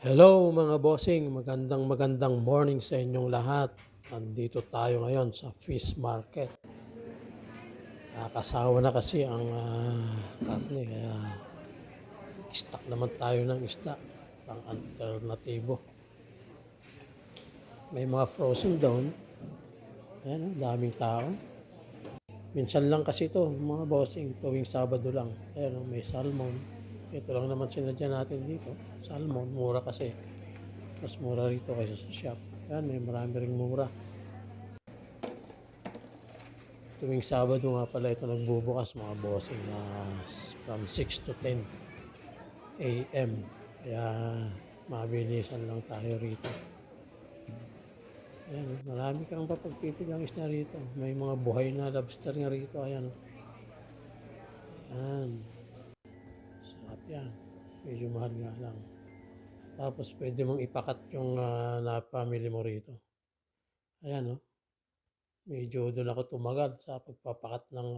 Hello mga bossing, magandang morning sa inyong lahat. Nandito tayo ngayon sa fish market. Kakasawa na kasi ang karne kaya stock naman tayo ng isda pang alternatibo. May mga frozen doon. Ayan, daming tao. Minsan lang kasi ito mga bossing, tuwing Sabado lang. Ayan, may salmon. Ito lang naman sinadya natin dito. Salmon, mura kasi. Mas mura rito kaysa sa shop. Ayan, may marami ring mura. Tuwing Sabado nga pala ito nagbubukas mga bossing na from 6 to 10 a.m. Kaya mabilisan lang tayo rito. Ayan, marami kang papagpipilang isda rito. May mga buhay na lobster nga rito. Ayan. Ayan. Sarap yan. Medyo mahal nga lang. Tapos pwede mong ipakat yung na-family mo rito. Ayan, oh. Medyo doon ako tumagal sa pagpapakat ng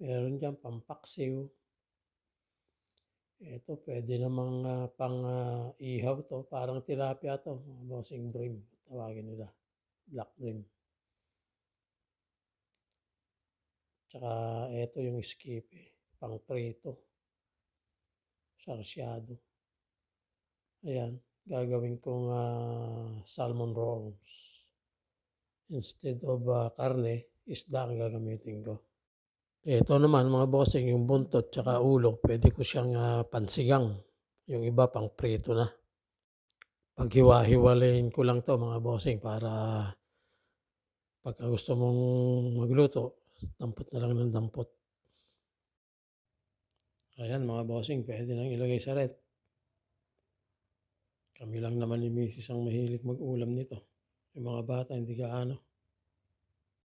meron dyan pampaksiw. Ito pwede namang pang ihaw to. Parang tilapia to. Mga bossing bream. Tawagin nila. Black bream. Tsaka ito yung skipe. Pang prito. Sarsyado. Ayan. Gagawin kong salmon rolls. Instead of karne, isda ang gagamitin ko. Ito naman mga bossing, yung buntot tsaka ulo, pwede ko siyang pansigang. Yung iba pang prito na. Paghiwa-hiwalayin ko lang to mga bossing para pagka gusto mong magluto, dampot na lang ng dampot. Ayan mga bossing, pwede nang ilagay sa ref. Kami lang naman ni Mrs. ang mahilig mag-ulam nito. Yung mga bata hindi gaano.